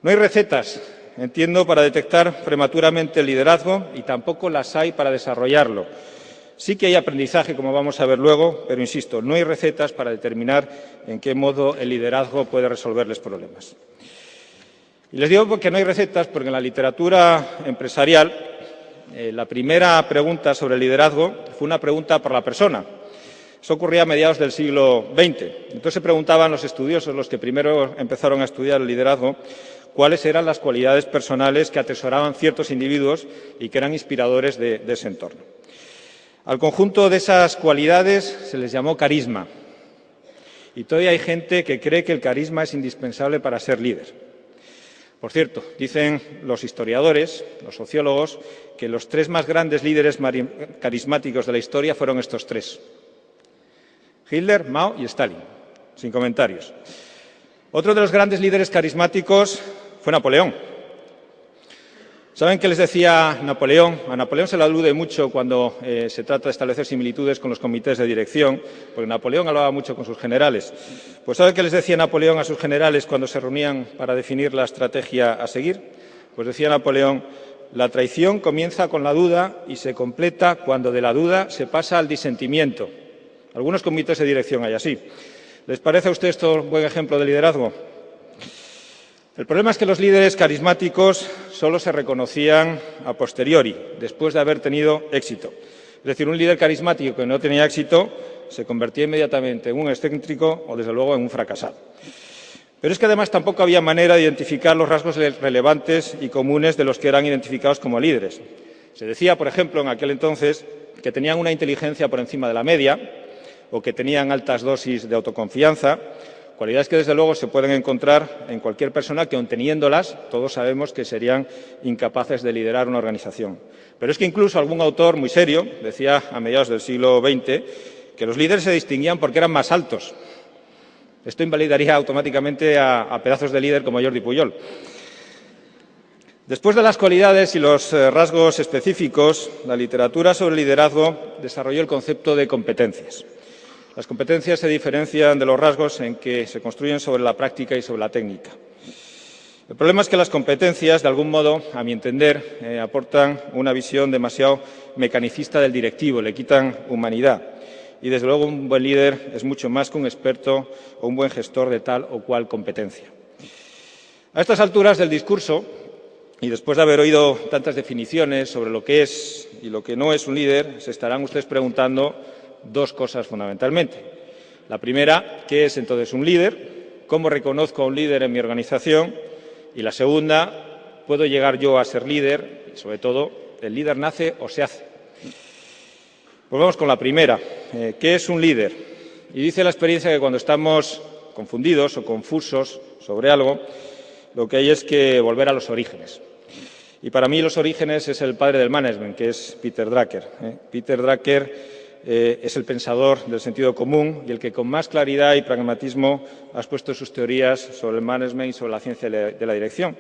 No hay recetas, entiendo, para detectar prematuramente el liderazgo y tampoco las hay para desarrollarlo. Sí que hay aprendizaje, como vamos a ver luego, pero insisto, no hay recetas para determinar en qué modo el liderazgo puede resolverles problemas. Y les digo que no hay recetas porque en la literatura empresarial la primera pregunta sobre el liderazgo fue una pregunta por la persona. Eso ocurría a mediados del siglo XX. Entonces se preguntaban los estudiosos, los que primero empezaron a estudiar el liderazgo, cuáles eran las cualidades personales que atesoraban ciertos individuos y que eran inspiradores de ese entorno. Al conjunto de esas cualidades se les llamó carisma. Y todavía hay gente que cree que el carisma es indispensable para ser líder. Por cierto, dicen los historiadores, los sociólogos, que los tres más grandes líderes carismáticos de la historia fueron estos tres: Hitler, Mao y Stalin. Sin comentarios. Otro de los grandes líderes carismáticos fue Napoleón. ¿Saben qué les decía Napoleón? A Napoleón se le alude mucho cuando se trata de establecer similitudes con los comités de dirección, porque Napoleón hablaba mucho con sus generales. Pues ¿saben qué les decía Napoleón a sus generales cuando se reunían para definir la estrategia a seguir? Pues decía Napoleón: la traición comienza con la duda y se completa cuando de la duda se pasa al disentimiento. Algunos comités de dirección hay así. ¿Les parece a usted esto un buen ejemplo de liderazgo? El problema es que los líderes carismáticos solo se reconocían a posteriori, después de haber tenido éxito. Es decir, un líder carismático que no tenía éxito se convertía inmediatamente en un excéntrico o, desde luego, en un fracasado. Pero es que, además, tampoco había manera de identificar los rasgos relevantes y comunes de los que eran identificados como líderes. Se decía, por ejemplo, en aquel entonces, que tenían una inteligencia por encima de la media o que tenían altas dosis de autoconfianza, cualidades que, desde luego, se pueden encontrar en cualquier persona que, aun teniéndolas, todos sabemos que serían incapaces de liderar una organización. Pero es que incluso algún autor muy serio decía a mediados del siglo XX que los líderes se distinguían porque eran más altos. Esto invalidaría automáticamente a pedazos de líder como Jordi Pujol. Después de las cualidades y los rasgos específicos, la literatura sobre liderazgo desarrolló el concepto de competencias. Las competencias se diferencian de los rasgos en que se construyen sobre la práctica y sobre la técnica. El problema es que las competencias, de algún modo, a mi entender, aportan una visión demasiado mecanicista del directivo, le quitan humanidad. Y, desde luego, un buen líder es mucho más que un experto o un buen gestor de tal o cual competencia. A estas alturas del discurso, y después de haber oído tantas definiciones sobre lo que es y lo que no es un líder, se estarán ustedes preguntando dos cosas fundamentalmente. La primera, ¿qué es entonces un líder? ¿Cómo reconozco a un líder en mi organización? Y la segunda, ¿puedo llegar yo a ser líder? Y, sobre todo, ¿el líder nace o se hace? Pues vamos con la primera. ¿Qué es un líder? Y dice la experiencia que cuando estamos confundidos o confusos sobre algo, lo que hay es que volver a los orígenes. Y para mí los orígenes es el padre del management, que es Peter Drucker. Peter Drucker es el pensador del sentido común y el que con más claridad y pragmatismo ha expuesto sus teorías sobre el management y sobre la ciencia de la dirección.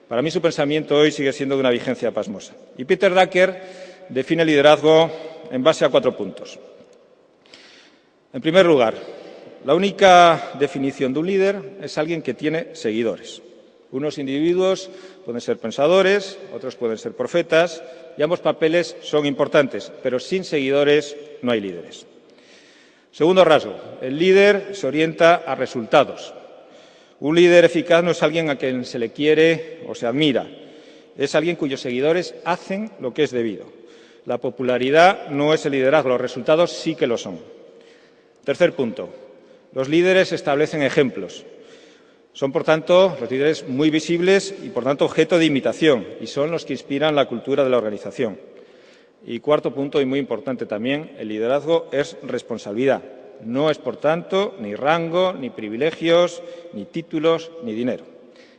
Para mí su pensamiento hoy sigue siendo de una vigencia pasmosa. Y Peter Drucker define el liderazgo en base a 4 puntos. En primer lugar, la única definición de un líder es alguien que tiene seguidores. Unos individuos pueden ser pensadores, otros pueden ser profetas, y ambos papeles son importantes, pero sin seguidores no hay líderes. Segundo rasgo, el líder se orienta a resultados. Un líder eficaz no es alguien a quien se le quiere o se admira, es alguien cuyos seguidores hacen lo que es debido. La popularidad no es el liderazgo, los resultados sí que lo son. Tercer punto, los líderes establecen ejemplos. Son, por tanto, los líderes muy visibles y, por tanto, objeto de imitación, y son los que inspiran la cultura de la organización. Y cuarto punto, y muy importante también, el liderazgo es responsabilidad. No es, por tanto, ni rango, ni privilegios, ni títulos, ni dinero.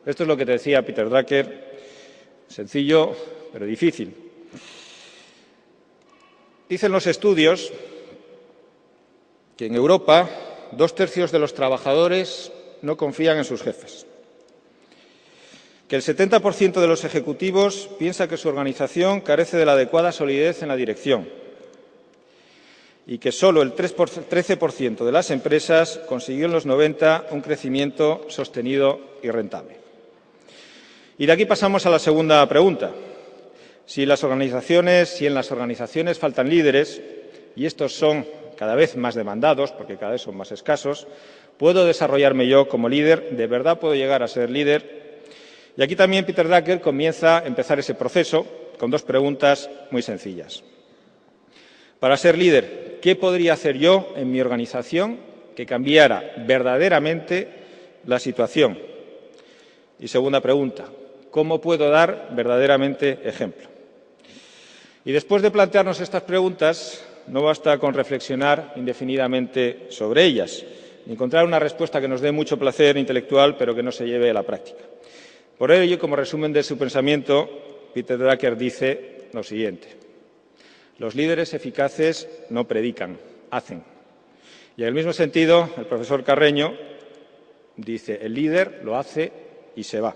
Esto es lo que te decía Peter Drucker, sencillo pero difícil. Dicen los estudios que en Europa 2/3 de los trabajadores no confían en sus jefes, que el 70% de los ejecutivos piensa que su organización carece de la adecuada solidez en la dirección y que solo el 13% de las empresas consiguió en los 90 un crecimiento sostenido y rentable. Y de aquí pasamos a la segunda pregunta. Si en las organizaciones faltan líderes, y estos son cada vez más demandados, porque cada vez son más escasos, ¿puedo desarrollarme yo como líder? ¿De verdad puedo llegar a ser líder? Y aquí también Peter Drucker comienza a empezar ese proceso con dos preguntas muy sencillas. Para ser líder, ¿qué podría hacer yo en mi organización que cambiara verdaderamente la situación? Y segunda pregunta, ¿cómo puedo dar verdaderamente ejemplo? Y después de plantearnos estas preguntas, no basta con reflexionar indefinidamente sobre ellas y encontrar una respuesta que nos dé mucho placer intelectual, pero que no se lleve a la práctica. Por ello, como resumen de su pensamiento, Peter Drucker dice lo siguiente: los líderes eficaces no predican, hacen. Y en el mismo sentido, el profesor Carreño dice: el líder lo hace y se va.